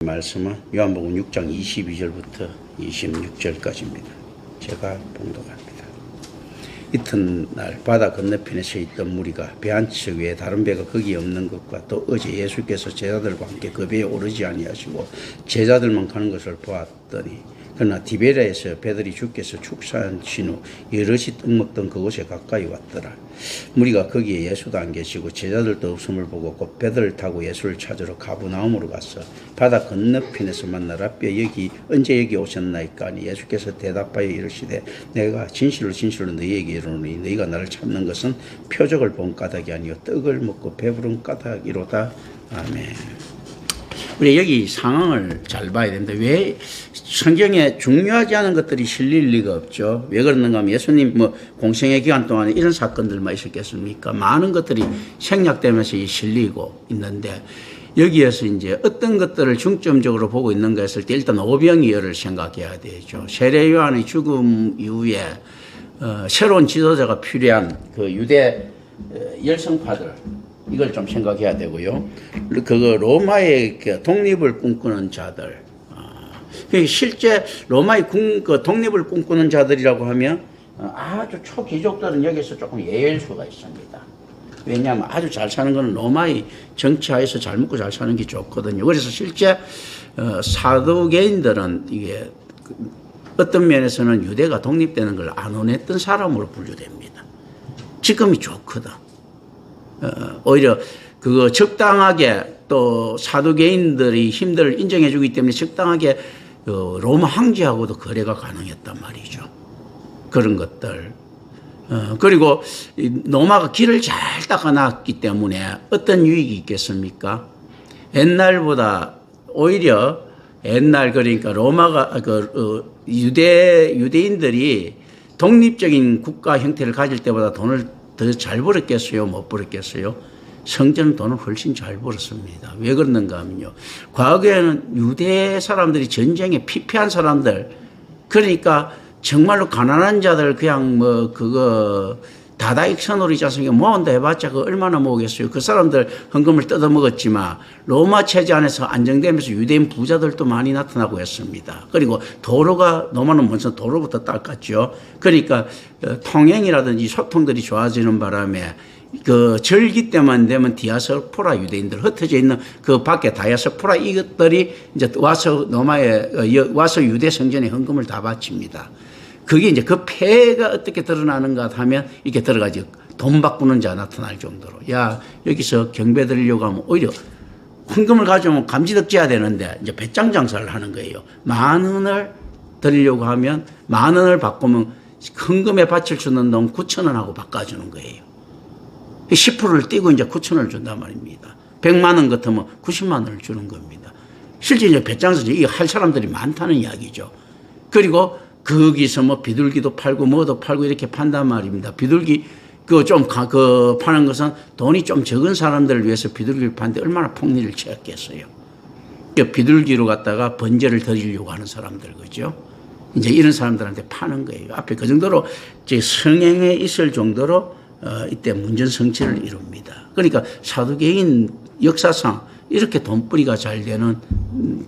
말씀은 요한복음 6장 22절부터 26절까지입니다. 제가 봉독합니다. 이튿날 바다 건너편에 서 있던 무리가 배 한 척 외에 다른 배가 거기 없는 것과 또 어제 예수께서 제자들과 함께 그 배에 오르지 아니하시고 제자들만 가는 것을 보았더니 그러나 디베리아에서 배들이 주께서 축사하신 후 여럿이 떡 먹던 그곳에 가까이 왔더라. 무리가 거기에 예수도 안 계시고 제자들도 없음을 보고 곧 배들을 타고 예수를 찾으러 가버나움으로 갔어. 바다 건너편에서 만나 라삐야 언제 여기 오셨나이까 하니 예수께서 대답하여 이르시되 내가 진실로 너희에게 이르노니 너희가 나를 찾는 것은 표적을 본 까닭이 아니요 떡을 먹고 배부른 까닭이로다. 아멘. 우리 여기 상황을 잘 봐야 되는데 왜 성경에 중요하지 않은 것들이 실릴 리가 없죠. 왜 그러는가 하면 예수님 공생의 기간 동안에 이런 사건들만 있었겠습니까? 많은 것들이 생략되면서 실리고 있는데 여기에서 이제 어떤 것들을 중점적으로 보고 있는가 했을 때 일단 오병이어를 생각해야 되죠. 세례 요한의 죽음 이후에 새로운 지도자가 필요한 그 유대 열성파들 이걸 좀 생각해야 되고요. 그거 로마의 독립을 꿈꾸는 자들. 실제 로마의 독립을 꿈꾸는 자들이라고 하면 아주 초기족들은 여기서 조금 예외일 수가 있습니다. 왜냐하면 아주 잘 사는 것은 로마의 정치하에서 잘 먹고 잘 사는 게 좋거든요. 그래서 실제 사두개인들은 이게 어떤 면에서는 유대가 독립되는 걸 안 원했던 사람으로 분류됩니다. 지금이 좋거든. 오히려 그거 적당하게 또 사두개인들이 힘들을 인정해 주기 때문에 적당하게 로마 황제하고도 거래가 가능했단 말이죠. 그런 것들. 그리고 로마가 길을 잘 닦아놨기 때문에 어떤 유익이 있겠습니까? 옛날보다 오히려 옛날 그러니까 로마가 유대인들이 독립적인 국가 형태를 가질 때보다 돈을 더 잘 벌었겠어요? 못 벌었겠어요? 성전은 돈을 훨씬 잘 벌었습니다. 왜 그러는가 하면요. 과거에는 유대 사람들이 전쟁에 피폐한 사람들, 그러니까 정말로 가난한 자들 그냥 다다익선으로 있지 않습니까? 모은다 해봤자 그 얼마나 모으겠어요. 그 사람들 헌금을 뜯어먹었지만 로마 체제 안에서 안정되면서 유대인 부자들도 많이 나타나고 했습니다. 그리고 로마는 먼저 도로부터 닦았죠. 그러니까 통행이라든지 소통들이 좋아지는 바람에 그 절기 때만 되면 디아스포라 유대인들 흩어져 있는 그 밖에 다이아스포라 이것들이 이제 와서 와서 유대 성전에 헌금을 다 바칩니다. 그게 이제 그 폐가 어떻게 드러나는가 하면 이렇게 들어가지 돈 바꾸는 자 나타날 정도로. 야, 여기서 경배 드리려고 하면 오히려 헌금을 가져오면 감지덕지해야 되는데 이제 배짱 장사를 하는 거예요. 10,000원을 드리려고 하면 10,000원을 바꾸면 헌금에 바칠 수 있는 돈 9,000원 하고 바꿔주는 거예요. 10%를 띄고 이제 9,000원을 준단 말입니다. 100만 원 같으면 90만 원을 주는 겁니다. 실제 이제 배짱 장사 이게 할 사람들이 많다는 이야기죠. 그리고 거기서 비둘기도 팔고 뭐도 팔고 이렇게 판단 말입니다. 비둘기 파는 것은 돈이 좀 적은 사람들을 위해서 비둘기를 파는데 얼마나 폭리를 취했겠어요. 비둘기로 갖다가 번제를 드리려고 하는 사람들 그죠? 이제 이런 사람들한테 파는 거예요. 앞에 그 정도로 이제 성행에 있을 정도로 이때 문전성치를 이룹니다. 그러니까 사두개인 역사상 이렇게 돈벌이가 잘 되는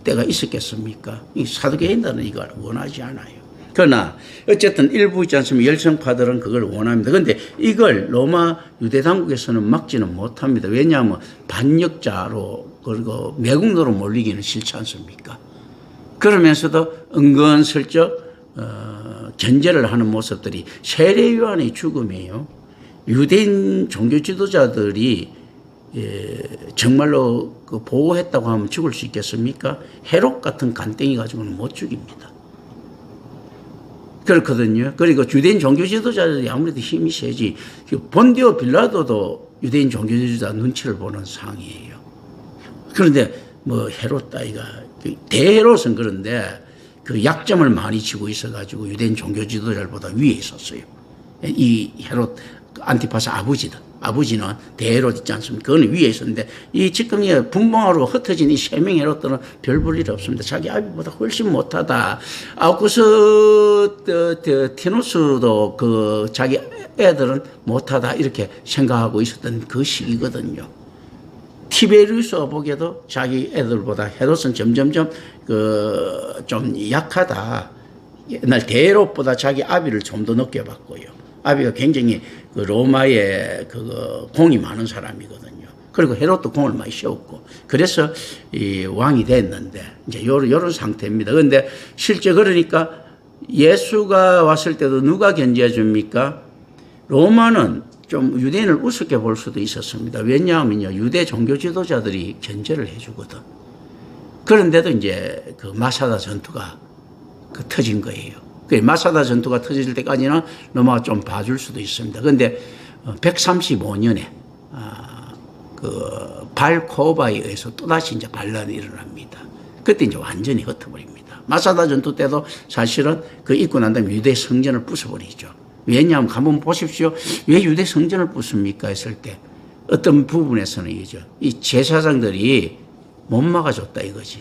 때가 있었겠습니까? 이 사두개인들은 이걸 원하지 않아요. 그러나 어쨌든 일부 있지 않습니까? 열성파들은 그걸 원합니다. 그런데 이걸 로마 유대 당국에서는 막지는 못합니다. 왜냐하면 반역자로 그리고 매국노로 몰리기는 싫지 않습니까? 그러면서도 은근슬쩍 견제를 하는 모습들이 세례 요한의 죽음이에요. 유대인 종교 지도자들이 정말로 보호했다고 하면 죽을 수 있겠습니까? 헤롯 같은 간땡이 가지고는 못 죽입니다. 그렇거든요. 그리고 유대인 종교 지도자들이 아무래도 힘이 세지. 본디오 빌라도도 유대인 종교 지도자 눈치를 보는 상이에요. 그런데 헤롯 따위가 대헤롯은 그런데 그 약점을 많이 쥐고 있어가지고 유대인 종교 지도자들보다 위에 있었어요. 이 헤롯 안티파스 아버지는 대헤롯 있지 않습니까? 그거는 위에 있었는데 지금 분봉하로 흩어진 이 3명 헤롯들은 별 볼 일 없습니다. 자기 아비보다 훨씬 못하다. 아우구스 티누스도 자기 애들은 못하다 이렇게 생각하고 있었던 그 시기거든요. 티베리우스 어복에도 자기 애들보다 헤롯은 점점점 좀 약하다. 옛날 대헤롯보다 자기 아비를 좀 더 높게 봤고요. 아비가 굉장히 로마에 공이 많은 사람이거든요. 그리고 헤롯도 공을 많이 씌웠고, 그래서 이 왕이 됐는데, 이제 요런 상태입니다. 그런데 실제 그러니까 예수가 왔을 때도 누가 견제해 줍니까? 로마는 좀 유대인을 우습게 볼 수도 있었습니다. 왜냐하면요, 유대 종교 지도자들이 견제를 해주거든. 그런데도 이제 마사다 전투가 터진 거예요. 그 마사다 전투가 터질 때까지는 로마가 좀 봐줄 수도 있습니다. 그런데 135년에 발코바에 의해서 또다시 이제 반란이 일어납니다. 그때 이제 완전히 흩어버립니다. 마사다 전투 때도 사실은 있고 난 다음에 유대 성전을 부숴버리죠. 왜냐하면 한번 보십시오. 왜 유대 성전을 부숩니까 했을 때 어떤 부분에서는 이 제사장들이 못 막아줬다 이거지.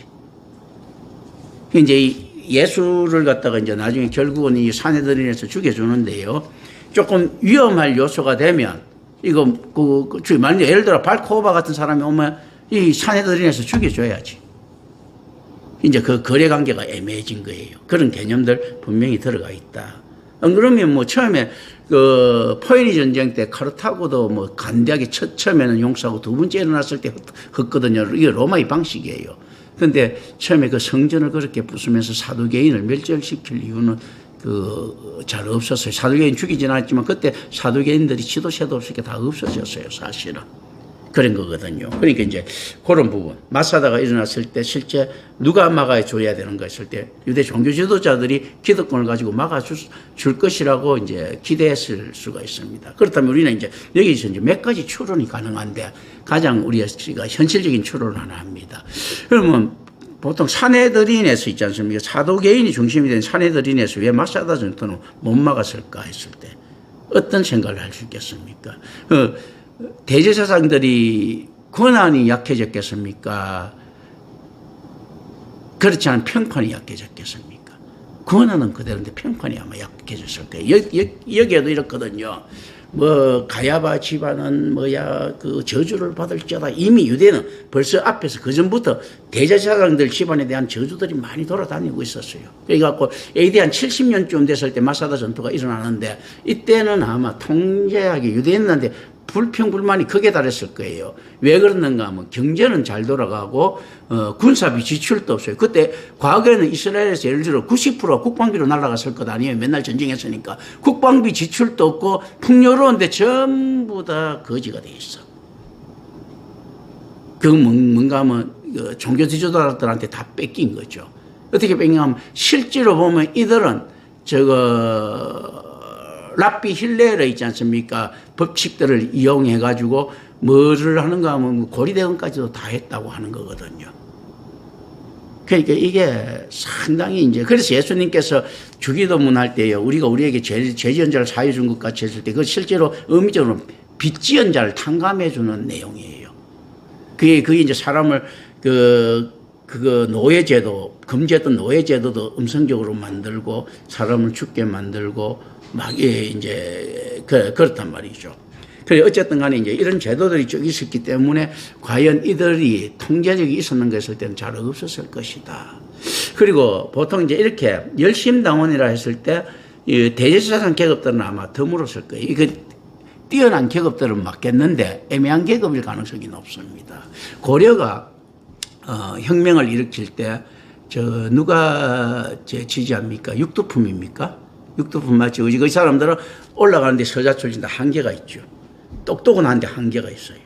이제 예수를 갖다가 이제 나중에 결국은 이 산헤드린에서 죽여주는데요. 조금 위험할 요소가 되면 이거 만약 예를 들어 발코바 같은 사람이 오면 이 산헤드린에서 죽여줘야지. 이제 거래 관계가 애매해진 거예요. 그런 개념들 분명히 들어가 있다. 안 그러면 처음에 포에니 전쟁 때 카르타고도 간대하게 처음에는 용서하고 두 번째 일어났을 때 헛거든요. 이게 로마의 방식이에요. 그런데 처음에 성전을 그렇게 부수면서 사두개인을 멸절시킬 이유는 잘 없었어요. 사두개인 죽이진 않았지만 그때 사두개인들이 지도세도 없이 다 없어졌어요, 사실은. 그런 거거든요. 그러니까 이제 그런 부분. 마사다가 일어났을 때 실제 누가 막아줘야 되는가 했을 때 유대 종교 지도자들이 기득권을 가지고 막아줄 것이라고 이제 기대했을 수가 있습니다. 그렇다면 우리는 이제 여기서 이제 몇 가지 추론이 가능한데 가장 우리가 현실적인 추론을 하나 합니다. 그러면 보통 산헤드린에서 있지 않습니까? 사도개인이 중심이 된 산헤드린에서 왜 마사다 전투는 못 막았을까 했을 때 어떤 생각을 할 수 있겠습니까? 대제사장들이 권한이 약해졌겠습니까? 그렇지 않은 평판이 약해졌겠습니까? 권한은 그대로인데 평판이 아마 약해졌을 거예요. 여기에도 이렇거든요. 가야바 집안은 저주를 받을지어다. 이미 유대는 벌써 앞에서 그전부터 대제사장들 집안에 대한 저주들이 많이 돌아다니고 있었어요. 그래갖고 AD 한 70년쯤 됐을 때 마사다 전투가 일어나는데 이때는 아마 통제하기 유대인한테 불평불만이 극에 달했을 거예요. 왜 그러는가 하면 경제는 잘 돌아가고 군사비 지출도 없어요. 그때 과거에는 이스라엘에서 예를 들어 90% 국방비로 날아갔을 것 아니에요. 맨날 전쟁했으니까. 국방비 지출도 없고 풍요로운데 전부 다 거지가 돼 있어. 뭔가 하면 종교 지도자들한테 다 뺏긴 거죠. 어떻게 뺏긴 하면 실제로 보면 이들은 랍비 힐레르 있지 않습니까? 법칙들을 이용해가지고 뭐를 하는가 하면 고리대금까지도 다 했다고 하는 거거든요. 그러니까 이게 상당히 이제, 그래서 예수님께서 주기도문 할 때요, 우리에게 죄지연자를 사해 준 것 같이 했을 때, 그 실제로 의미적으로 빚지연자를 탕감해주는 내용이에요. 그게 이제 사람을 노예제도, 금지했던 노예제도도 음성적으로 만들고, 사람을 죽게 만들고, 그렇단 말이죠. 그래, 어쨌든 간에 이제 이런 제도들이 쭉 있었기 때문에 과연 이들이 통제력이 있었는가 했을 때는 잘 없었을 것이다. 그리고 보통 이제 이렇게 열심당원이라 했을 때 대제사장 계급들은 아마 드물었을 거예요. 뛰어난 계급들은 맞겠는데 애매한 계급일 가능성이 높습니다. 고려가 혁명을 일으킬 때 누가 지지합니까? 육두품입니까? 육두품 맞죠? 그 사람들은 올라가는데 서자 출신도 한계가 있죠. 똑똑은 한데 한계가 있어요.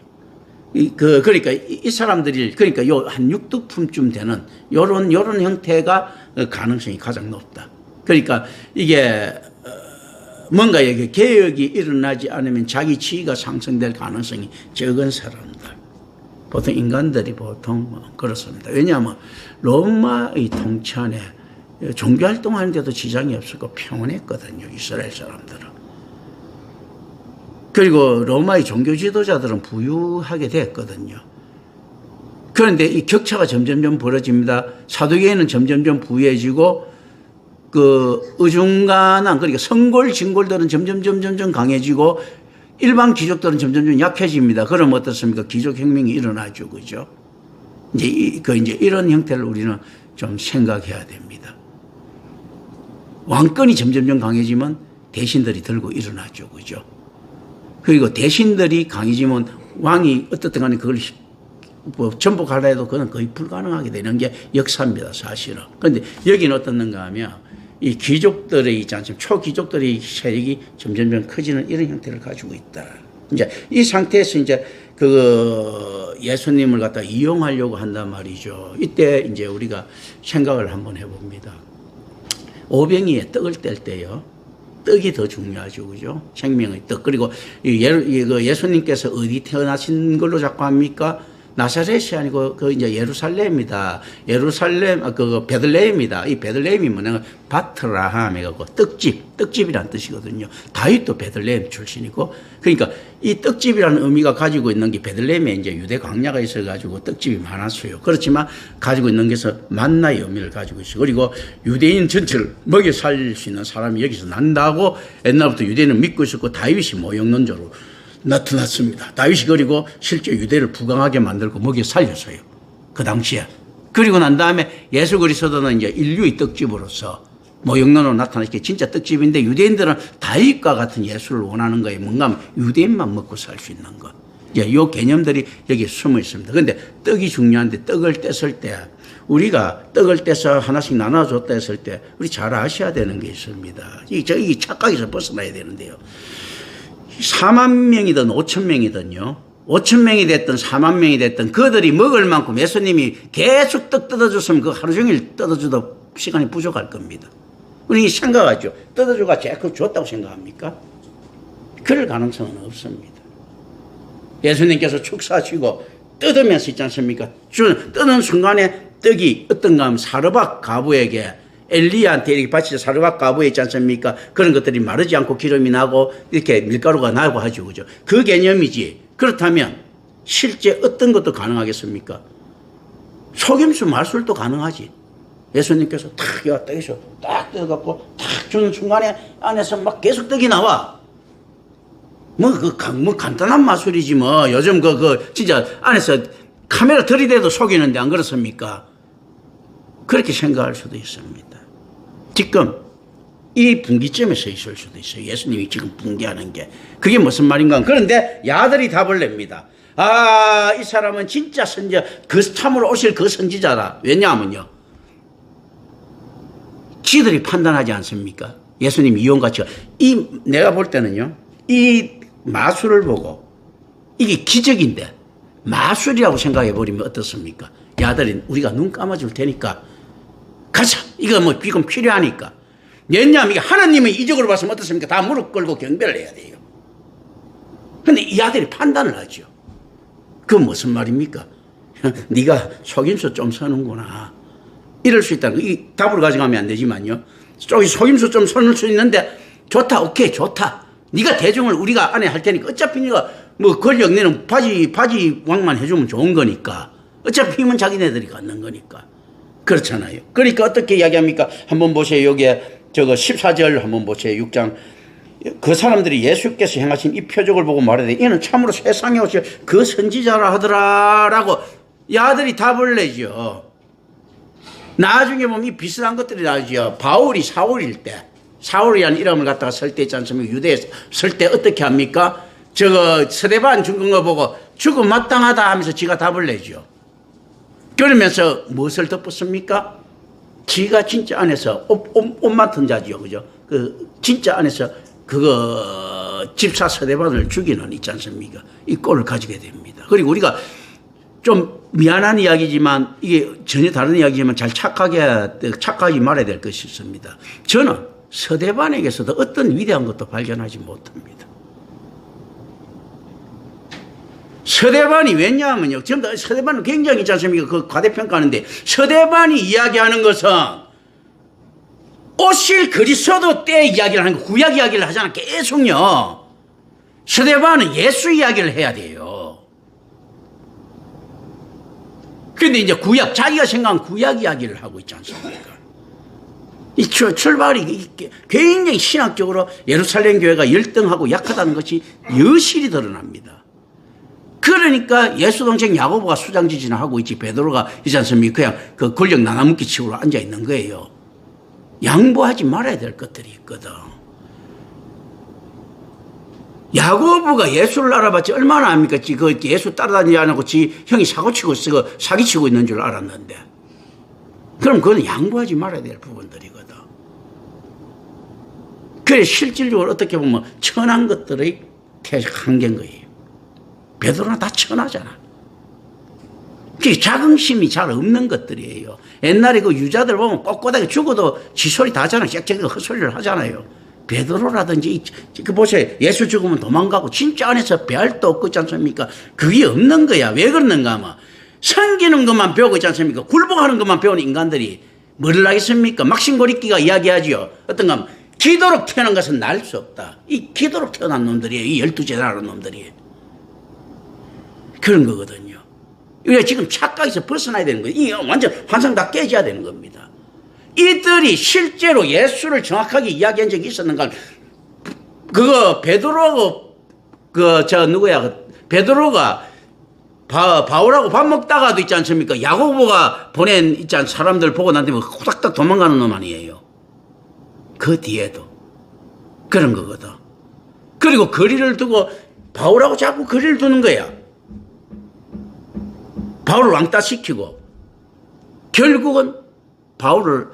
그러니까 이 사람들이, 그러니까 한 육두품쯤 되는 요런 형태가 가능성이 가장 높다. 그러니까 이게 뭔가 여기 개혁이 일어나지 않으면 자기 지위가 상승될 가능성이 적은 사람들. 보통 인간들이 보통 그렇습니다. 왜냐하면 로마의 통치안에 종교활동하는데도 지장이 없었고 평온했거든요. 이스라엘 사람들은. 그리고 로마의 종교 지도자들은 부유하게 됐거든요. 그런데 이 격차가 점점점 벌어집니다. 사두개인은 점점점 부유해지고 어중간한, 그러니까 성골 진골들은 점점 강해지고 일반 귀족들은 점점 약해집니다. 그럼 어떻습니까? 귀족혁명이 일어나죠. 그죠? 이제 이런 형태를 우리는 좀 생각해야 됩니다. 왕권이 점점 강해지면 대신들이 들고 일어나죠. 그죠? 그리고 대신들이 강해지면 왕이 어떻든 간에 그걸 전복하려 해도 그건 거의 불가능하게 되는 게 역사입니다. 사실은. 그런데 여기는 어떻는가 하면 이 귀족들의 있지 않습니까? 초귀족들의 세력이 점점 커지는 이런 형태를 가지고 있다. 이제 이 상태에서 이제 예수님을 갖다 이용하려고 한단 말이죠. 이때 이제 우리가 생각을 한번 해봅니다. 오병이에 떡을 뗄 때요. 떡이 더 중요하죠. 그죠? 생명의 떡. 그리고 예수님께서 어디 태어나신 걸로 자꾸 합니까? 나사렛이 아니고 이제 예루살렘입니다. 베들레헴입니다. 이 베들레헴이 뭐냐면 바트라함이고 떡집이라는 뜻이거든요. 다윗도 베들레헴 출신이고, 그러니까 이 떡집이라는 의미가 가지고 있는 게 베들레헴에 이제 유대 광야가 있어가지고 떡집이 많았어요. 그렇지만 가지고 있는 것은 만나의 의미를 가지고 있어요. 그리고 유대인 전체를 먹여 살릴 수 있는 사람이 여기서 난다고 옛날부터 유대인은 믿고 있었고, 다윗이 모형론자로 나타났습니다. 다윗이 그리고 실제 유대를 부강하게 만들고 먹여 살렸어요. 그 당시에. 그리고 난 다음에 예수 그리스도는 이제 인류의 떡집으로서 모형론으로 나타났기 진짜 떡집인데, 유대인들은 다윗과 같은 예수를 원하는 거에 뭔가 하면 유대인만 먹고 살 수 있는 것. 이제 이 개념들이 여기 숨어 있습니다. 그런데 떡이 중요한데, 떡을 뗐을 때 우리가 떡을 떼서 하나씩 나눠줬다 했을 때 우리 잘 아셔야 되는 게 있습니다. 이 착각에서 벗어나야 되는데요. 4만 명이든 5천 명이든요. 5천 명이 됐든 4만 명이 됐든 그들이 먹을 만큼 예수님이 계속 떡 뜯어줬으면 그 하루 종일 뜯어줘도 시간이 부족할 겁니다. 우리 생각하죠. 뜯어줘가 제그 줬다고 생각합니까? 그럴 가능성은 없습니다. 예수님께서 축사하시고 뜯으면서 있지 않습니까? 뜯는 순간에 떡이 어떤가 하면 사르밧 가부에게, 엘리야한테 이렇게 바치자 사르밧 가부에 있지 않습니까? 그런 것들이 마르지 않고 기름이 나고 이렇게 밀가루가 나고 하죠. 그죠? 그 개념이지. 그렇다면 실제 어떤 것도 가능하겠습니까? 속임수 말술도 가능하지. 예수님께서 탁 떡에서 딱 뜯어갖고 탁 주는 순간에 안에서 막 계속 떡이 나와. 뭐 간단한 마술이지 뭐. 요즘 진짜 안에서 카메라 들이대도 속이는데 안 그렇습니까? 그렇게 생각할 수도 있습니다. 지금 이 분기점에 서 있을 수도 있어요. 예수님이 지금 분기하는 게. 그게 무슨 말인가. 그런데 야들이 답을 냅니다. 아, 이 사람은 진짜 선지자, 참으로 오실 그 선지자다. 왜냐하면요, 지들이 판단하지 않습니까? 예수님 이용가치가. 내가 볼 때는요, 이 마술을 보고 이게 기적인데 마술이라고 생각해버리면 어떻습니까? 야들이 우리가 눈 감아줄 테니까 가자. 이거 뭐 지금 필요하니까. 왜냐하면 이게 하나님의 이적으로 봤으면 어떻습니까? 다 무릎 꿇고 경배를 해야 돼요. 근데 이 아들이 판단을 하죠. 그건 무슨 말입니까? 네가 속임수 좀 서는구나. 이럴 수 있다는 거. 이 답으로 가져가면 안 되지만요. 속임수 좀 서는 수 있는데 좋다. 오케이. 좋다. 네가 대중을 우리가 안에 할 테니까 어차피 네가 뭐 권력 내는 바지 왕만 해주면 좋은 거니까. 어차피 힘은 자기네들이 갖는 거니까. 그렇잖아요. 그러니까 어떻게 이야기합니까? 한번 보세요. 여기에 14절 한번 보세요. 6장. 그 사람들이 예수께서 행하신 이 표적을 보고 말하되 이는 참으로 세상에 오실 그 선지자라 하더라라고 야들이 답을 내죠. 나중에 보면 이 비슷한 것들이 나오죠. 바울이 사울일 때, 사울이라는 이름을 갖다가 설 때 있지 않습니까? 유대에 설 때 어떻게 합니까? 스데반 죽은 거 보고 죽음 마땅하다 하면서 지가 답을 내죠. 그러면서 무엇을 덮었습니까? 지가 진짜 안에서 옷 맡은 자지요. 그죠? 진짜 안에서 집사 스데반을 죽이는 있지 않습니까? 이 꼴을 가지게 됩니다. 그리고 우리가 좀 미안한 이야기지만 이게 전혀 다른 이야기지만 잘 착하지 말아야 될 것이 있습니다. 저는 스데반에게서도 어떤 위대한 것도 발견하지 못합니다. 서대반이 왜냐하면요. 지금 서대반은 굉장히 있지 않습니까? 과대평가하는데 서대반이 이야기하는 것은 오실 그리스도 때 이야기를 하는 거, 구약 이야기를 하잖아. 계속요. 서대반은 예수 이야기를 해야 돼요. 그런데 이제 자기가 생각한 구약 이야기를 하고 있지 않습니까? 이 출발이 굉장히 신학적으로 예루살렘 교회가 열등하고 약하다는 것이 여실히 드러납니다. 그러니까 예수 동생 야고보가 수장지진을 하고 있지 베드로가 있지 않습니까? 그냥 그 권력 나눠먹기 식으로 앉아 있는 거예요. 양보하지 말아야 될 것들이 있거든. 야고보가 예수를 알아봤지 얼마나 압니까? 그 예수 따라다니지 않고 지 형이 사기치고 있는 줄 알았는데. 그럼 그건 양보하지 말아야 될 부분들이거든. 그래 실질적으로 어떻게 보면 천한 것들의 한계인 거예요. 베드로는 다 천하잖아. 그게 자긍심이 잘 없는 것들이에요. 옛날에 그 유자들 보면 꼿꼿하게 죽어도 지 소리 다 하잖아요. 짹짹이 헛소리를 하잖아요. 베드로라든지 그 보세요. 예수 죽으면 도망가고 진짜 안에서 배알도 없고 있지 않습니까? 그게 없는 거야. 왜 그러는가 하면 섬기는 것만 배우고 있지 않습니까? 굴복하는 것만 배우는 인간들이 뭘 하겠습니까? 막신고리끼가 이야기하지요. 어떤가 하면 기도록 태어난 것은 날 수 없다. 이 기도록 태어난 놈들이에요. 이 12제자라는 놈들이. 그런 거거든요. 우리가 지금 착각에서 벗어나야 되는 거예요. 이 완전 환상 다 깨져야 되는 겁니다. 이들이 실제로 예수를 정확하게 이야기한 적이 있었는가? 그거 베드로하고 베드로가 바울하고 밥 먹다가도 있지 않습니까? 야고보가 보낸 있지 않 사람들 보고 난 다음에 후닥닥 도망가는 놈 아니에요. 그 뒤에도 그런 거거든. 그리고 거리를 두고 바울하고 자꾸 거리를 두는 거야. 바울을 왕따 시키고 결국은 바울을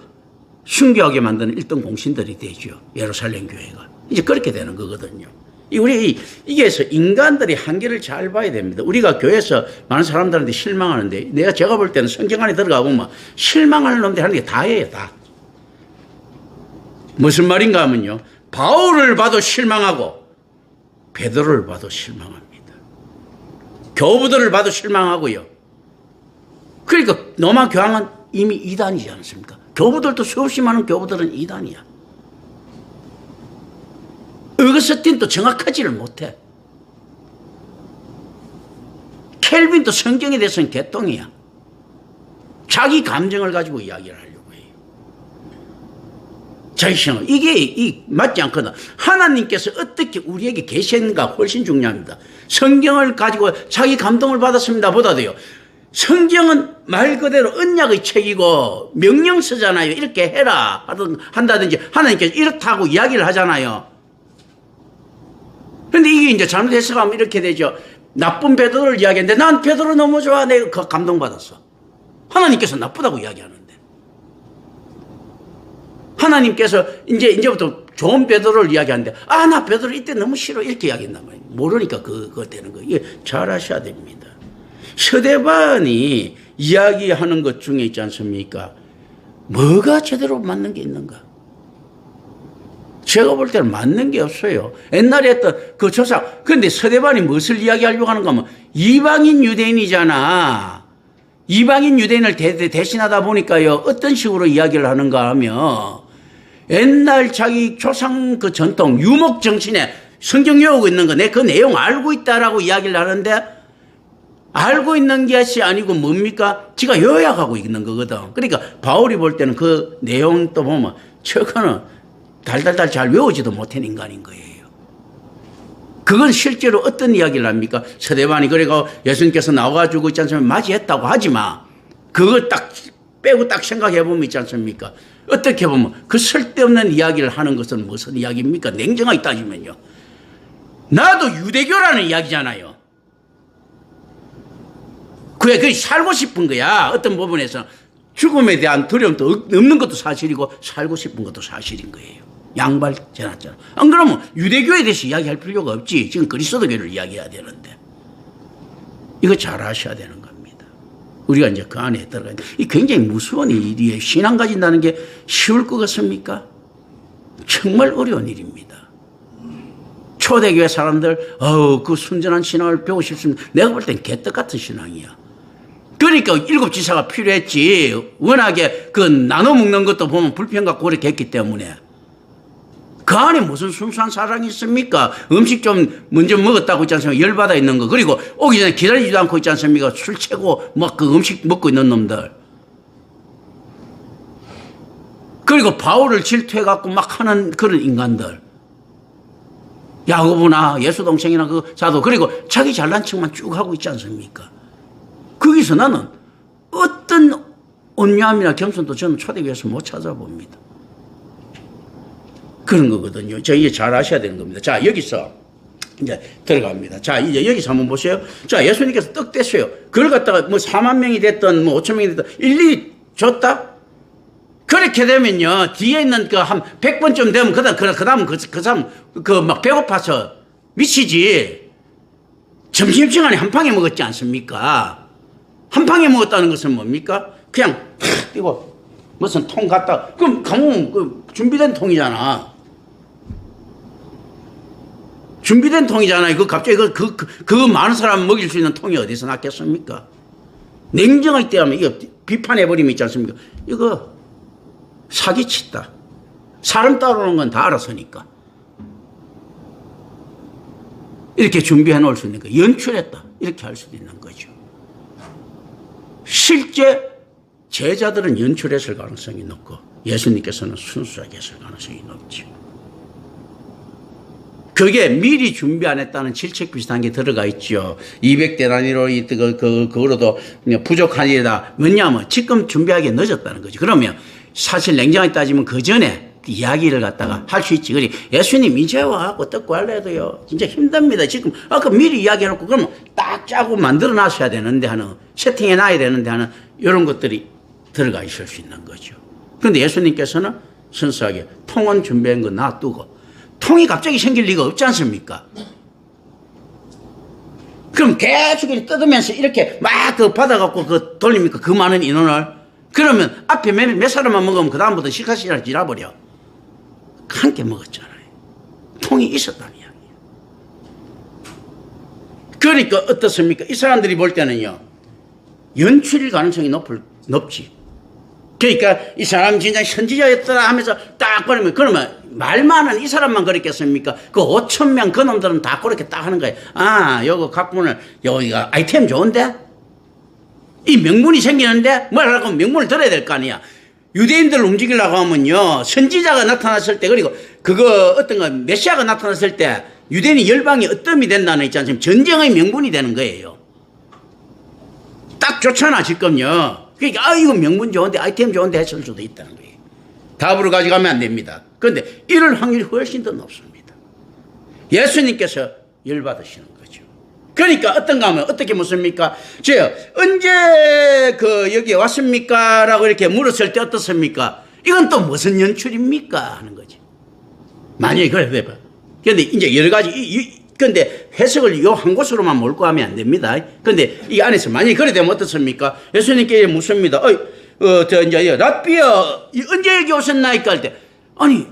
순교하게 만드는 1등 공신들이 되죠. 예루살렘 교회가. 이제 그렇게 되는 거거든요. 이게서 인간들이 한계를 잘 봐야 됩니다. 우리가 교회에서 많은 사람들한테 실망하는데 제가 볼 때는 성경 안에 들어가 보면 실망하는 놈들이 하는 게 다예요. 다. 무슨 말인가 하면요. 바울을 봐도 실망하고 베드로를 봐도 실망합니다. 교부들을 봐도 실망하고요. 그러니까 로마 교황은 이미 이단이지 않습니까? 교부들도 수없이 많은 교부들은 이단이야. 어거스틴도 정확하지를 못해. 켈빈도 성경에 대해서는 개똥이야. 자기 감정을 가지고 이야기를 하려고 해요. 자기 생각. 이게 맞지 않거든. 하나님께서 어떻게 우리에게 계시는가 훨씬 중요합니다. 성경을 가지고 자기 감동을 받았습니다 보다도요. 성경은 말 그대로 언약의 책이고 명령서잖아요. 이렇게 해라 한다든지 하나님께서 이렇다고 이야기를 하잖아요. 그런데 이게 이제 잘못 해석하면 이렇게 되죠. 나쁜 베드로를 이야기하는데 난 베드로 너무 좋아. 내가 그 감동받았어. 하나님께서 나쁘다고 이야기하는데. 하나님께서 이제부터 좋은 베드로를 이야기하는데 나 베드로 이때 너무 싫어. 이렇게 이야기한단 말이에요. 모르니까 그거 되는 거예요. 이게 잘 하셔야 됩니다. 서대반이 이야기하는 것 중에 있지 않습니까? 뭐가 제대로 맞는 게 있는가? 제가 볼 때는 맞는 게 없어요. 옛날에 했던 그 조상. 그런데 서대반이 무엇을 이야기하려고 하는가 하면 이방인 유대인이잖아. 이방인 유대인을 대신하다 보니까요. 어떤 식으로 이야기를 하는가 하면 옛날 자기 조상 그 전통 유목 정신에 성경 외우고 있는 거 내 그 내용 알고 있다라고 이야기를 하는데 알고 있는 것이 아니고 뭡니까? 지가 요약하고 있는 거거든. 그러니까 바울이 볼 때는 그 내용 또 보면 저거는 달달달 잘 외우지도 못한 인간인 거예요. 그건 실제로 어떤 이야기를 합니까? 서대반이 그리고 예수님께서 나와가지고 있지 않습니까? 맞이했다고 하지만 그걸 딱 빼고 딱 생각해보면 있지 않습니까? 어떻게 보면 그 쓸데없는 이야기를 하는 것은 무슨 이야기입니까? 냉정하게 따지면요. 나도 유대교라는 이야기잖아요. 그게 살고 싶은 거야. 어떤 부분에서 죽음에 대한 두려움도 없는 것도 사실이고 살고 싶은 것도 사실인 거예요. 양발 지났잖아. 안 그러면 유대교에 대해서 이야기할 필요가 없지. 지금 그리스도교를 이야기해야 되는데. 이거 잘 하셔야 되는 겁니다. 우리가 이제 그 안에 들어가야 돼. 이 굉장히 무서운 일이에요. 신앙 가진다는 게 쉬울 것 같습니까? 정말 어려운 일입니다. 초대교회 사람들, 그 순전한 신앙을 배우실 수 있는, 내가 볼 땐 개떡 같은 신앙이야. 그러니까 7 지사가 필요했지. 워낙에 그 나눠 먹는 것도 보면 불편 갖고 그렇게 했기 때문에. 그 안에 무슨 순수한 사랑이 있습니까? 음식 좀 먼저 먹었다고 있지 않습니까? 열받아 있는 거. 그리고 오기 전에 기다리지도 않고 있지 않습니까? 술 채고 막 그 음식 먹고 있는 놈들. 그리고 바울을 질투해갖고 막 하는 그런 인간들. 야고보나 예수 동생이나 그 사도, 그리고 자기 잘난 척만 쭉 하고 있지 않습니까? 거기서 나는 어떤 온유함이나 겸손도 저는 초대교회에서 못 찾아봅니다. 그런 거거든요. 저 이제 잘 아셔야 되는 겁니다. 자, 여기서 이제 들어갑니다. 자, 이제 여기서 한번 보세요. 자, 예수님께서 떡 뗐어요. 그걸 갖다가 뭐 4만 명이 됐든 뭐 5천 명이 됐든 일일이 줬다? 그렇게 되면요, 뒤에 있는 그 한 100번쯤 되면 그 다음 그 사람 그 막 배고파서 미치지. 점심시간에 한 방에 먹었지 않습니까? 한 방에 먹었다는 것은 뭡니까? 그냥 탁 띄고 무슨 통 갖다, 그럼 가면 그 준비된 통이잖아. 준비된 통이잖아요. 그 갑자기 그 많은 사람 먹일 수 있는 통이 어디서 났겠습니까? 냉정하게 대하면 이거 비판해버리면 있지 않습니까? 이거 사기치다. 사람 따라오는 건 다 알아서니까. 이렇게 준비해 놓을 수 있는 거. 연출했다. 이렇게 할 수도 있는 거죠. 실제 제자들은 연출했을 가능성이 높고 예수님께서는 순수하게 했을 가능성이 높죠. 그게 미리 준비 안 했다는 질책 비슷한 게 들어가 있죠. 200데나리로 그거로도 부족하니라. 왜냐하면 지금 준비하기 늦었다는 거죠. 그러면 사실 냉정하게 따지면 그 전에 그 이야기를 갖다가 할 수 있지. 그리 여러분님 이제 와갖고 떡 구할래도요 진짜 힘듭니다. 지금 아까 미리 이야기해놓고 그러면 딱 짜고 만들어 놨어야 되는데 하는, 세팅해 놔야 되는데 하는 이런 것들이 들어가 있을 수 있는 거죠. 그런데 예수님께서는 순수하게 통은 준비한 거 놔두고, 통이 갑자기 생길 리가 없지 않습니까? 그럼 계속 뜯으면서 이렇게 막 그 받아갖고 그 돌립니까? 그 많은 인원을. 그러면 앞에 몇 사람만 먹으면 그 다음부터 시간이 지나버려. 함께 먹었잖아요. 통이 있었다는 이야기예요. 그러니까 어떻습니까? 이 사람들이 볼 때는요, 연출일 가능성이 높지. 그러니까 이 사람 진짜 선지자였더라 하면서 딱 그러면 말만은 이 사람만 그랬겠습니까? 그 5천 명 그 놈들은 다 그렇게 딱 하는 거예요. 아, 요거 각본을, 여기가 아이템 좋은데? 이 명분이 생기는데 뭘 하려고 하면 명분을 들어야 될 거 아니야. 유대인들을 움직이려고 하면요, 선지자가 나타났을 때, 그리고 그거 어떤 거 메시아가 나타났을 때 유대인이 열방이 어떤 이 된다는 있지 않습니까? 전쟁의 명분이 되는 거예요. 딱 좋잖아 지금요. 그러니까 아, 이거 명분 좋은데 아이템 좋은데 했을 수도 있다는 거예요. 답으로 가져가면 안 됩니다. 그런데 이럴 확률이 훨씬 더 높습니다. 예수님께서 열받으시는 거죠. 그러니까 어떤가 하면 어떻게 묻습니까? 저요, 언제 여기에 왔습니까? 라고 이렇게 물었을 때 어떻습니까? 이건 또 무슨 연출입니까? 하는 거지. 만약에 그래 돼봐. 그런데 이제 여러 가지, 근데 해석을 요 한 곳으로만 몰고 하면 안 됩니다. 근데 이 안에서 만약에 그래 되면 어떻습니까? 예수님께 묻습니다. 이제 랍비여, 언제 여기 오셨나이까? 할 때, 아니,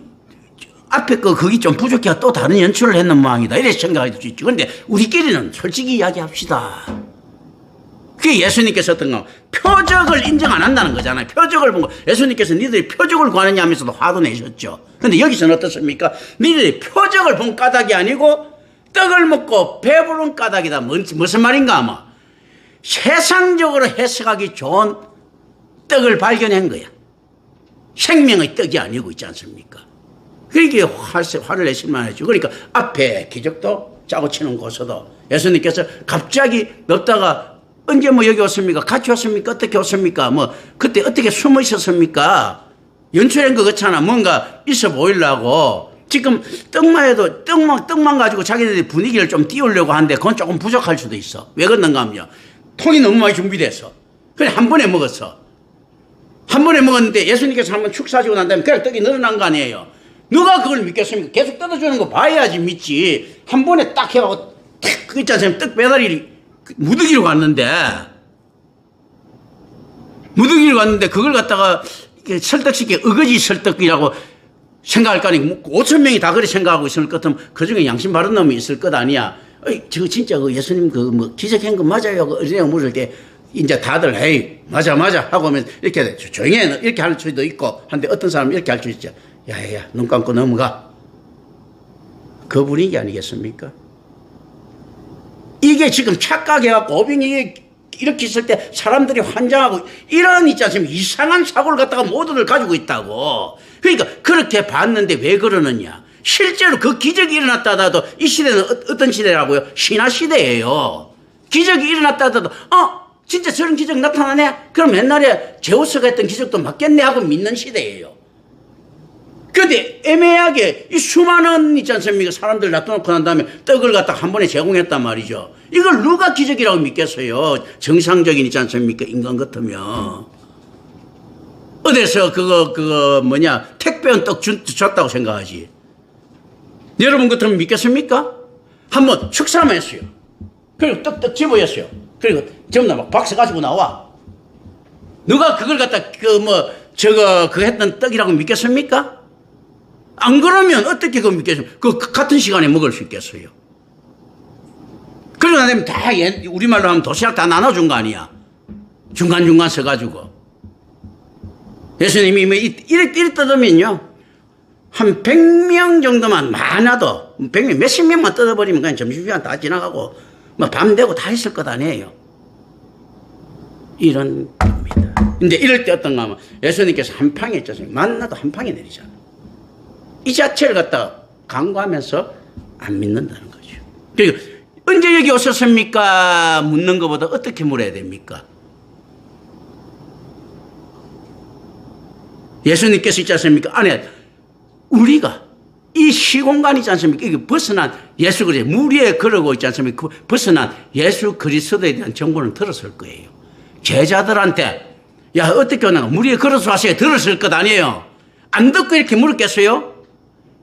앞에 거기 좀 부족해야 또 다른 연출을 했는 모양이다. 이렇게 생각할 수 있죠. 그런데 우리끼리는 솔직히 이야기합시다. 그게 예수님께서 어떤 거, 표적을 인정 안 한다는 거잖아요. 표적을 보고 예수님께서 니들이 표적을 구하느냐 하면서도 화도 내셨죠. 그런데 여기서는 어떻습니까? 니들이 표적을 본 까닭이 아니고 떡을 먹고 배부른 까닭이다. 무슨 말인가 아마. 세상적으로 해석하기 좋은 떡을 발견한 거야. 생명의 떡이 아니고 있지 않습니까? 그러니까 화를 내실만 했죠. 그러니까 앞에 기적도 짜고 치는 곳에도 예수님께서 갑자기 넣다가 언제 뭐 여기 왔습니까? 같이 왔습니까? 어떻게 왔습니까? 뭐 그때 어떻게 숨어 있었습니까? 연출한 거 그렇잖아. 뭔가 있어 보이려고. 지금 떡만 해도 떡만 가지고 자기들이 분위기를 좀 띄우려고 하는데 그건 조금 부족할 수도 있어. 왜 그런가 하면 통이 너무 많이 준비됐어. 그래 한 번에 먹었어. 한 번에 먹었는데 예수님께서 한번 축 사주고 난 다음에 그냥 떡이 늘어난 거 아니에요. 누가 그걸 믿겠습니까? 계속 뜯어주는 거 봐야지 믿지. 한 번에 딱 해가지고 탁 그거 있지 않습니까? 떡 배달이 무더기로 갔는데 그걸 갖다가 설득시켜 어거지 설득이라고 생각할 거 아니고 5천 명이 다 그렇게 생각하고 있을 것 같으면 그중에 양심 바른 놈이 있을 것 아니야. 저거 진짜 그 예수님 뭐 기적한 거 맞아요? 그 어린애가 물을 때 이제 다들 에이 맞아 하고 하면 이렇게 조용히 해 이렇게 할 수도 있고 한데 어떤 사람은 이렇게 할 수 있죠. 야야야 눈 감고 넘어가. 그 분위기 아니겠습니까? 이게 지금 착각해갖고 오병이 이렇게 있을 때 사람들이 환장하고 이런 있지 않습니까? 이상한 사고를 갖다가 모두들 가지고 있다고. 그러니까 그렇게 봤는데 왜 그러느냐. 실제로 그 기적이 일어났다 하더라도 이 시대는 어떤 시대라고요? 신화 시대예요. 기적이 일어났다 하더라도 진짜 저런 기적 나타나네? 그럼 옛날에 제우스가 했던 기적도 맞겠네 하고 믿는 시대예요. 그런데 애매하게 이 수많은 있지 않습니까? 사람들 놔둬놓고 난 다음에 떡을 갖다 한 번에 제공했단 말이죠. 이걸 누가 기적이라고 믿겠어요? 정상적인 있지 않습니까? 인간 같으면. 어디서 택배온 떡 줬다고 생각하지. 여러분 같으면 믿겠습니까? 한번 축사만 했어요. 그리고 떡 집어였어요. 그리고 전부 다 막 박스 가지고 나와. 누가 그걸 갖다 그거 했던 떡이라고 믿겠습니까? 안 그러면 어떻게 그거 믿겠습니까? 그 같은 시간에 먹을 수 있겠어요. 그러고 나면 다 우리말로 하면 도시락 다 나눠준 거 아니야. 중간중간 써가지고. 예수님이 이래 뜯으면요. 한 100명 정도만 많아도 100명 몇십 명만 뜯어버리면 그냥 점심시간 다 지나가고 밤 되고 다 있을 것 아니에요. 이런 겁니다. 근데 이럴 때 어떤가 하면 예수님께서 한 팡에 있잖아요. 만나도 한 팡에 내리잖아요. 이 자체를 갖다 강구하면서 안 믿는다는 거죠. 그리고 언제 여기 오셨습니까? 묻는 것보다 어떻게 물어야 됩니까? 예수님께서 있지 않습니까? 안에 우리가 이 시공간이 있지 않습니까? 이게 벗어난 예수 그리스도 물 위에 걸어오고 있지 않습니까? 벗어난 예수 그리스도에 대한 정보는 들었을 거예요. 제자들한테 야 어떻게 오나 물 위에 걸어서 왔어요. 들었을 것 아니에요. 안 듣고 이렇게 물었겠어요?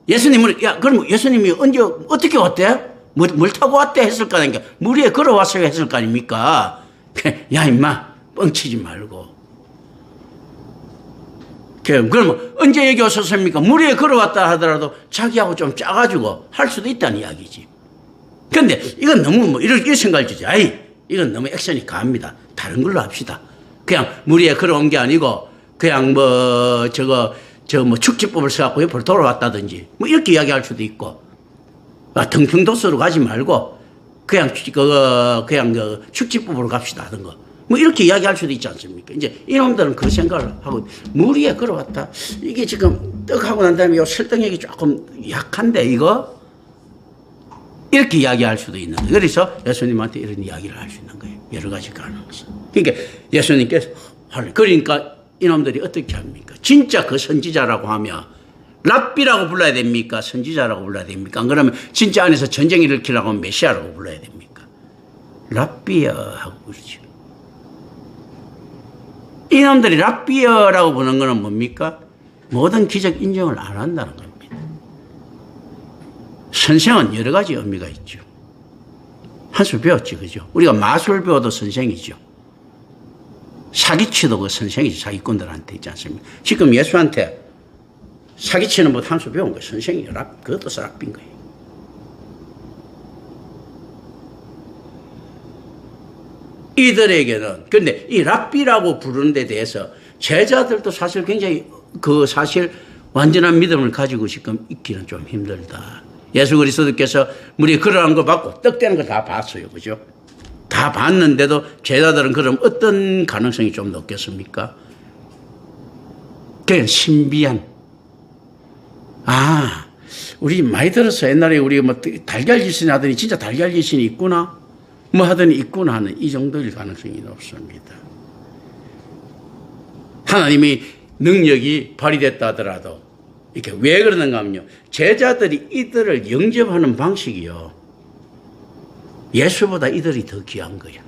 예수님은 야 그럼 예수님이 언제 어떻게 왔대? 뭘 타고 왔대 했을 거 아닙니까? 물 위에 걸어왔어요 했을 거 아닙니까? 야 임마 뻥치지 말고. 그럼 언제 여기 오셨습니까? 물 위에 걸어왔다 하더라도 자기하고 좀 짜가지고 할 수도 있다는 이야기지. 그런데 이건 너무 이런 생각을 주지. 아이 이건 너무 액션이 강합니다. 다른 걸로 합시다. 그냥 물 위에 걸어온 게 아니고 그냥 축지법을 써갖고 옆으로 돌아왔다든지 이렇게 이야기할 수도 있고 등평도서로 가지 말고 그냥 축지법으로 갑시다 하든가 이렇게 이야기할 수도 있지 않습니까? 이제 이놈들은 그 생각을 하고 물 위에 걸어왔다. 이게 지금 떡하고 난 다음에 요 설득력이 조금 약한데 이거 이렇게 이야기할 수도 있는데 그래서 예수님한테 이런 이야기를 할 수 있는 거예요. 여러 가지 가능성. 그러니까 예수님께서 그러니까 이놈들이 어떻게 합니까? 진짜 그 선지자라고 하면 랍비라고 불러야 됩니까? 선지자라고 불러야 됩니까? 안 그러면 진짜 안에서 전쟁을 일으키려고 하면 메시아라고 불러야 됩니까? 랍비야 하고 그러죠. 이놈들이 랍비어라고 부르는 거는 뭡니까? 모든 기적 인정을 안 한다는 겁니다. 선생은 여러 가지 의미가 있죠. 한 수 배웠지, 그죠? 우리가 마술 배워도 선생이죠. 사기치도 그 선생이지, 사기꾼들한테 있지 않습니까? 지금 예수한테 사기치는 법 한 수 배운 거 선생이에요. 그것도 랍비인 거예요. 이들에게는 근데 이 랍비라고 부르는 데 대해서 제자들도 사실 굉장히 사실 완전한 믿음을 가지고 지금 있기는 좀 힘들다. 예수 그리스도께서 물이 걸어간 거 받고 떡되는 거 다 봤어요. 그죠? 다 봤는데도 제자들은 그럼 어떤 가능성이 좀 높겠습니까? 그냥 신비한 우리 많이 들었어. 옛날에 우리 달걀 귀신 하더니 진짜 달걀 귀신이 있구나. 하더니 있구나 하는 이 정도일 가능성이 높습니다. 하나님의 능력이 발휘됐다 하더라도 이렇게 왜 그러는가 하면요. 제자들이 이들을 영접하는 방식이요. 예수보다 이들이 더 귀한 거예요.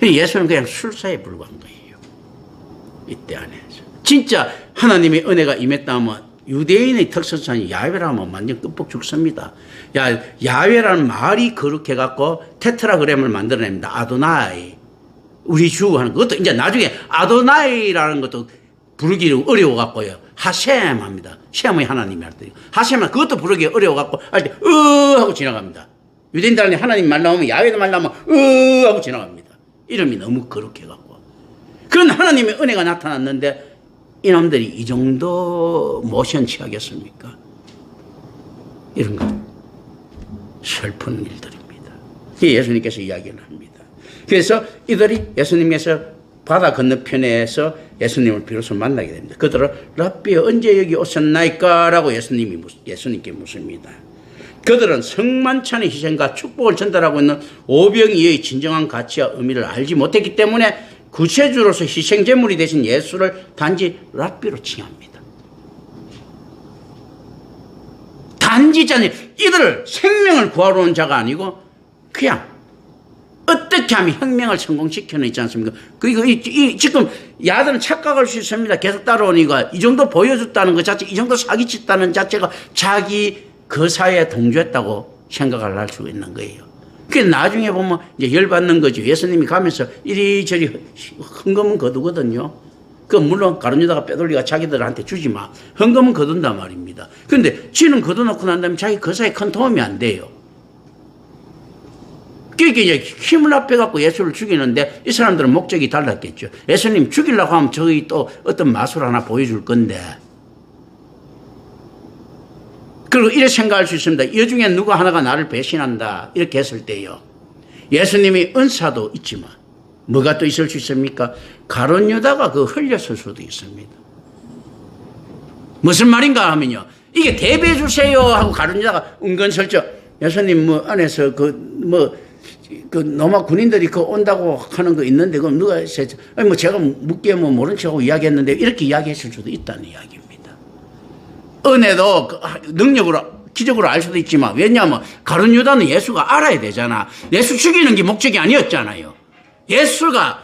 예수는 그냥 술사에 불과한 거예요. 이때 안에서. 진짜 하나님의 은혜가 임했다 하면 유대인의 특성상이 야훼라면 완전 끔뻑 죽습니다. 야훼라는 말이 거룩해갖고 테트라그램을 만들어냅니다. 아도나이. 우리 주 하는 것도 이제 나중에 아도나이라는 것도 부르기 어려워갖고요. 하셈 합니다. 셈의 하나님이 할 때. 하셈은 그것도 부르기 어려워갖고 할 때, 하고 지나갑니다. 유대인들한테 하나님 말 나오면 야훼 말 나오면, 하고 지나갑니다. 이름이 너무 거룩해갖고. 그런 하나님의 은혜가 나타났는데 이놈들이 이 정도 모션 취하겠습니까? 이런 거 슬픈 일들입니다. 예수님께서 이야기를 합니다. 그래서 이들이 예수님께서 바다 건너편에서 예수님을 비로소 만나게 됩니다. 그들은 랍비 언제 여기 오셨나이까? 라고 예수님께 묻습니다. 그들은 성만찬의 희생과 축복을 전달하고 있는 오병이어의 진정한 가치와 의미를 알지 못했기 때문에 구세주로서 희생제물이 되신 예수를 단지 랍비로 칭합니다. 단지 이들을 생명을 구하러 온 자가 아니고 그냥 어떻게 하면 혁명을 성공시켜는 있지 않습니까? 지금 야들은 착각할 수 있습니다. 계속 따라오니까 이 정도 보여줬다는 것 자체, 이 정도 사기쳤다는 자체가 자기 그 사회에 동조했다고 생각을 할 수 있는 거예요. 그게 나중에 보면 이제 열받는 거죠. 예수님이 가면서 이리저리 헌금은 거두거든요. 그 물론 가룟유다가 빼돌리가 자기들한테 주지 마. 헌금은 거둔단 말입니다. 그런데 지는 거둬놓고 난 다음에 자기 그 사이에 큰 도움이 안 돼요. 그러니까 이제 힘을 합해갖고 예수를 죽이는데 이 사람들은 목적이 달랐겠죠. 예수님 죽이려고 하면 저기 또 어떤 마술 하나 보여줄 건데. 그리고 이렇게 생각할 수 있습니다. 이 중에 누가 하나가 나를 배신한다. 이렇게 했을 때요. 예수님이 은사도 있지만 뭐가 또 있을 수 있습니까? 가룟유다가 흘렸을 수도 있습니다. 무슨 말인가 하면요. 이게 대비해 주세요 하고 가룟유다가 은근슬쩍 예수님 안에서 노마 군인들이 온다고 하는 거 있는데 그럼 누가 했어요? 아니 제가 묻게 모른 척하고 이야기했는데 이렇게 이야기했을 수도 있다는 이야기입니다. 은혜도 능력으로 기적으로 알 수도 있지만 왜냐하면 가룟유다는 예수가 알아야 되잖아. 예수 죽이는 게 목적이 아니었잖아요. 예수가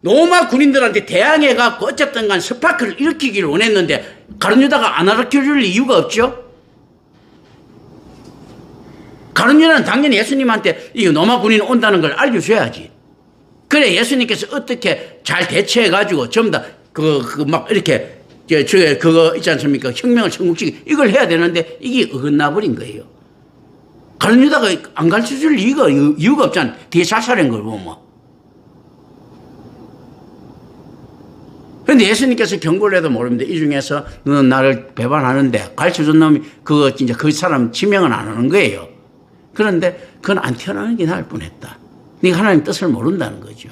로마 군인들한테 대항해갖고 어쨌든 간 스파크를 일으키기를 원했는데 가룟유다가 안 알아켜줄 이유가 없죠. 가룟유다는 당연히 예수님한테 이 로마 군인 온다는 걸 알려줘야지. 그래 예수님께서 어떻게 잘 대처해가지고 전부 다 막 이렇게 그거 있지 않습니까? 혁명을 성공시키기 이걸 해야 되는데 이게 어긋나버린 거예요. 가룟유다가 안 가르쳐줄 이유가 없잖아. 뒤에 자살한 걸 보면. 그런데 예수님께서 경고를 해도 모릅니다. 이 중에서 너는 나를 배반하는데 가르쳐준 놈이 그 사람 지명은 안 하는 거예요. 그런데 그건 안 태어나는 게 나을 뻔했다. 네가 하나님 뜻을 모른다는 거죠.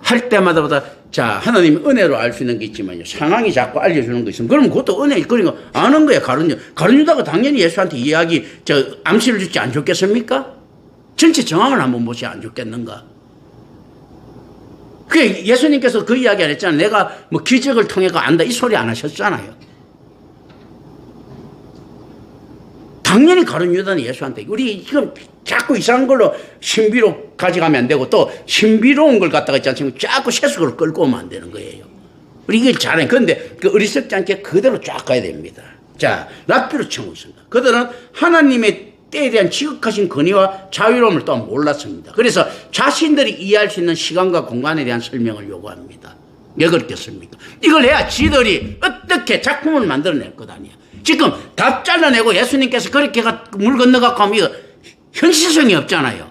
할 때마다 하나님이 은혜로 알 수 있는 게 있지만요. 상황이 자꾸 알려주는 거 있으면 그러면 그것도 은혜. 그러니까 아는 거예요. 가룟유다가 당연히 예수한테 암시를 주지 안 좋겠습니까? 전체 정황을 한번 보지 안 좋겠는가? 예수님께서 그 이야기 안 했잖아요. 내가 기적을 통해 안다 이 소리 안 하셨잖아요. 당연히 가룟유다는 예수한테 우리 지금 자꾸 이상한 걸로 신비로 가져가면 안 되고 또 신비로운 걸 갖다가 있지 않습니까? 자꾸 세속으로 끌고 오면 안 되는 거예요. 우리 이걸 잘해. 그런데 어리석지 않게 그대로 쫙 가야 됩니다. 랍비로 청하고 있습니다. 그들은 하나님의 때에 대한 지극하신 권위와 자유로움을 또한 몰랐습니다. 그래서 자신들이 이해할 수 있는 시간과 공간에 대한 설명을 요구합니다. 왜 그렇겠습니까? 이걸 해야 지들이 어떻게 작품을 만들어낼 것 아니야. 지금 답 잘라내고 예수님께서 그렇게 물 건너가고 하면 이거 현실성이 없잖아요.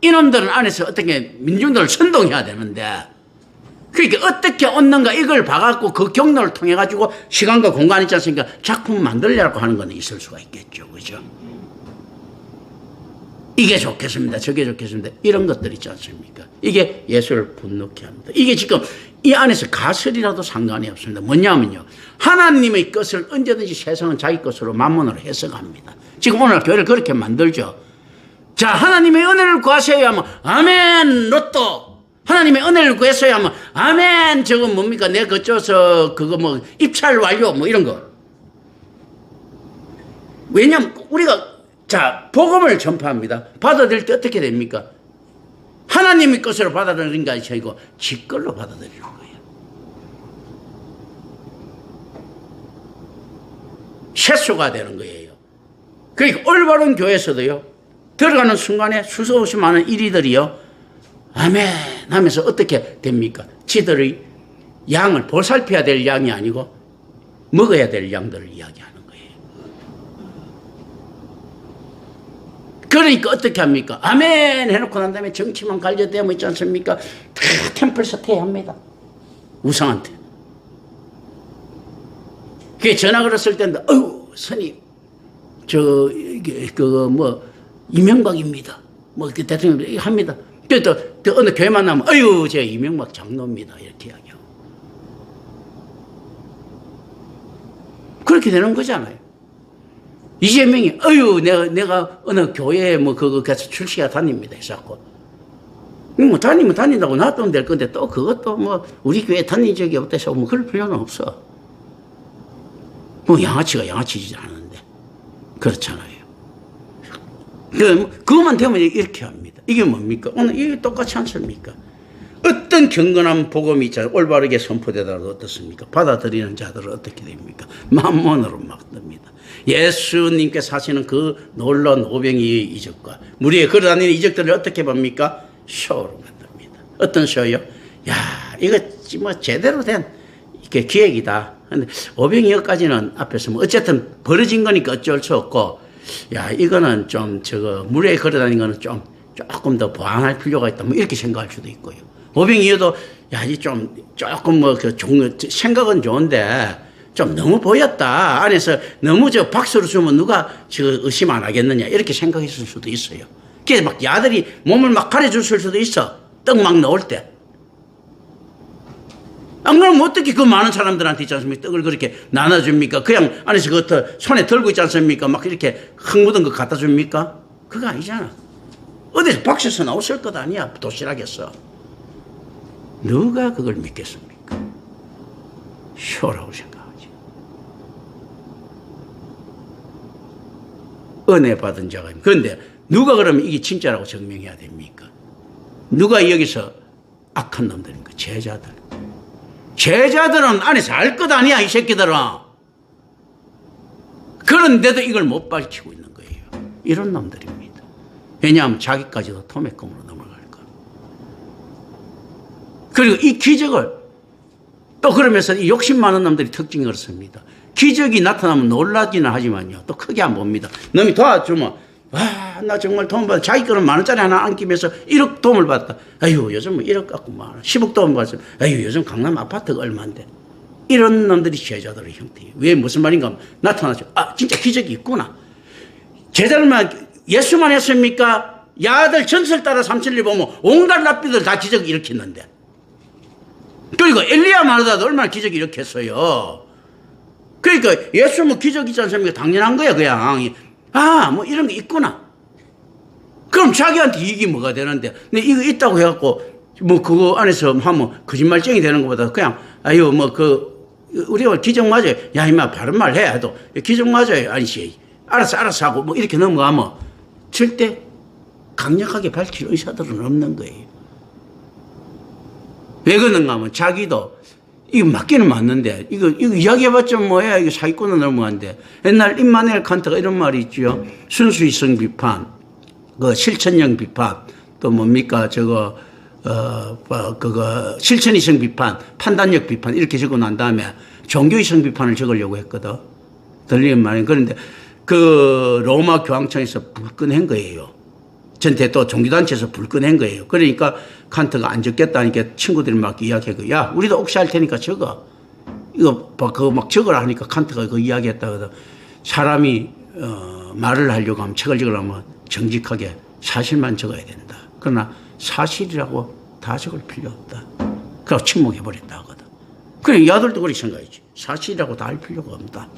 이놈들은 안에서 어떻게 민중들을 선동해야 되는데 그러니까 어떻게 얻는가 이걸 봐갖고 그 경로를 통해가지고 시간과 공간 있지 않습니까? 작품 만들려고 하는 건 있을 수가 있겠죠. 그죠? 이게 좋겠습니다. 저게 좋겠습니다. 이런 것들 있지 않습니까? 이게 예수를 분노케 합니다. 이게 지금 이 안에서 가설이라도 상관이 없습니다. 뭐냐면요. 하나님의 것을 언제든지 세상은 자기 것으로 만몬으로 해석합니다. 지금 오늘 교회를 그렇게 만들죠. 하나님의 은혜를 구하세요 하면 아멘 로또. 하나님의 은혜를 구했어야 하면 아멘 저거 뭡니까? 내 그쪽에서 입찰 완료 이런 거. 왜냐하면 우리가 복음을 전파합니다. 받아들일 때 어떻게 됩니까? 하나님의 것으로 받아들이는 게 아니고 지 걸로 받아들이는 거예요. 세수가 되는 거예요. 그러니까 올바른 교회에서도요. 들어가는 순간에 수없이 많은 이리들이요. 아멘 하면서 어떻게 됩니까? 지들의 양을 보살펴야 될 양이 아니고 먹어야 될 양들을 이야기하는 거예요. 그러니까 어떻게 합니까? 아멘 해놓고 난 다음에 정치만 관련되면 있지 않습니까? 다 템플 서태합니다. 우상한테. 그게 전화 걸었을 때인데, 스님, 이명박입니다. 뭐 이렇게 대통령 합니다. 또 어느 교회 만나면 아유 제 이명박 장로입니다. 이렇게 이야기하고. 그렇게 되는 거잖아요. 이재명이 아유 내가 어느 교회에 뭐 그거 가서 출시가 다닙니다. 해서고 뭐 다니면 다닌다고 놔두면 될 건데 또 그것도 뭐 우리 교회 다닌 적이 없다 해서 뭐 그럴 필요는 없어. 뭐 양아치가 양아치지 않은데 그렇잖아요. 그것만 되면 이렇게 합니다. 이게 뭡니까? 오늘 이게 똑같지 않습니까? 어떤 경건한 복음이 있잖아요. 올바르게 선포되더라도 어떻습니까? 받아들이는 자들은 어떻게 됩니까? 만몬으로 막 듭니다. 예수님께서 하시는 그 놀라운 오병이의 이적과 무리에 걸어다니는 이적들을 어떻게 봅니까? 쇼로 만듭니다. 어떤 쇼요? 야, 이거 뭐 제대로 된 이게 기획이다. 근데 오병이어까지는 앞에서 뭐 어쨌든 벌어진 거니까 어쩔 수 없고, 야, 이거는 좀 무리에 걸어다니는 거는 조금 더 보완할 필요가 있다. 뭐 이렇게 생각할 수도 있고요. 오병이어도 야, 이 조금 뭐 생각은 좋은데 좀 너무 보였다. 안에서 너무 박수를 주면 누가 의심 안 하겠느냐. 이렇게 생각했을 수도 있어요. 그래서 막 야들이 몸을 막 가려줬을 수도 있어. 떡 막 넣을 때. 안 그러면 어떻게 그 많은 사람들한테 있지 않습니까? 떡을 그렇게 나눠줍니까? 그냥 안에서 손에 들고 있지 않습니까? 막 이렇게 흙 묻은 거 갖다 줍니까? 그거 아니잖아. 어디서 박스에서 나왔을 것 아니야. 도시락에서. 누가 그걸 믿겠습니까? 쇼라고 생각하지. 은혜 받은 자가. 그런데 누가 그러면 이게 진짜라고 증명해야 됩니까? 누가 여기서 악한 놈들입니까? 제자들. 제자들은 안에서 알 것 아니야, 이 새끼들은. 그런데도 이걸 못 밝히고 있는 거예요. 이런 놈들입니다. 왜냐하면 자기까지도 토맥금으로 넘어갈까. 그리고 이 기적을 또 그러면서 이 욕심 많은 놈들이 특징이 그렇습니다. 기적이 나타나면 놀라기는 하지만요. 또 크게 안 봅니다. 놈이 도와주면 와, 나 정말 도움 받아. 자기 거는 10,000원짜리 하나 안 끼면서 1억 도움을 받았다. 아유, 요즘 뭐 1억 갖고 뭐 10억 도움 받았어. 아유, 요즘 강남 아파트가 얼마인데. 이런 놈들이 제자들의 형태예요. 왜 무슨 말인가 하면 나타나죠. 아, 진짜 기적이 있구나. 제자들만 예수만 했습니까? 야들 전설 따라 삼천리 보면 온갖 랍비들 다 기적 일으켰는데. 그리고 엘리야 마르다도 얼마나 기적 일으켰어요. 그러니까 예수 뭐 기적 있지 않습니까? 당연한 거야, 그냥. 아, 뭐 이런 게 있구나. 그럼 자기한테 이익이 뭐가 되는데. 근데 이거 있다고 해갖고, 뭐 그거 안에서 하면 거짓말쟁이 되는 것보다 그냥, 아유, 뭐 우리가 기적 맞아요. 야, 임마, 바른 말 해. 해도 기적 맞아요. 아니지. 알았어 하고 뭐 이렇게 넘어가면 절대 강력하게 밝힐 의사들은 없는 거예요. 왜 그런가 하면 자기도 이거 맞기는 맞는데, 이거 이야기해봤자 뭐야. 이거 사기꾼은 넘어간데. 옛날 임마누엘 칸트가 이런 말이 있죠. 순수이성 비판, 실천형 비판, 또 뭡니까, 실천이성 비판, 판단력 비판, 이렇게 적어 난 다음에 종교이성 비판을 적으려고 했거든. 들리는 말이에요. 그런데 로마 교황청에서 불끈한 거예요. 전체 또 종교단체에서 불끈한 거예요. 그러니까 칸트가 안 적겠다니까 친구들이 막 이야기하고, 야, 우리도 혹시 할 테니까 적어. 그거 막 적으라 하니까 칸트가 그 이야기했다거든. 사람이, 말을 하려고 하면, 책을 적으려면 정직하게 사실만 적어야 된다. 그러나 사실이라고 다 적을 필요 없다. 그래서 침묵해버렸다 하거든. 그래, 야들도 그렇게 생각했지. 사실이라고 다 할 필요가 없다.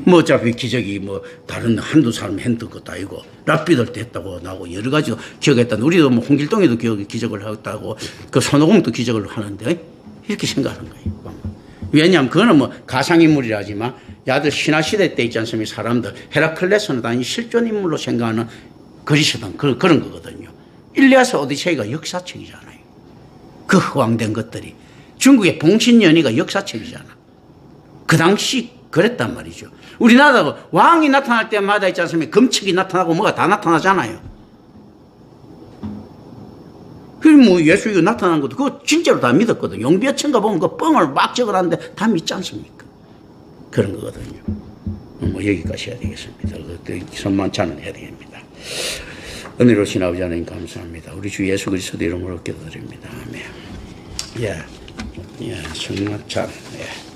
뭐 어차피 기적이 뭐 다른 한두 사람 했던 것도 아니고 랍비들도 했다고 나오고 여러 가지 기억했다. 우리도 뭐 홍길동에도 기적을 했다고 그 손오공도 기적을 하는데 이렇게 생각하는 거예요. 왜냐하면 그거는 뭐 가상인물이라지만 야들 신화시대 때 있지 않습니까? 사람들 헤라클레스는 단지 실존인물로 생각하는 그리스던 그런 거거든요. 일리아스 오디세이가 역사책이잖아요. 그 허황된 것들이 중국의 봉신연희가 역사책이잖아. 그 당시 그랬단 말이죠. 우리나라도 왕이 나타날 때마다 있지 않습니까? 금칙이 나타나고 뭐가 다 나타나잖아요. 그럼 뭐 예수 이거 나타난 것도 그거 진짜로 다 믿었거든. 용비어천가 보면 그 뻥을 막 적어놨는데 다 믿지 않습니까? 그런 거거든요. 뭐 여기까지 해야 되겠습니다. 선만찬을 해야 됩니다. 은혜로우신 아버지 하나님 감사합니다. 우리 주 예수 그리스도 이름으로 기도드립니다. 아멘. 예, 성만찬. 예.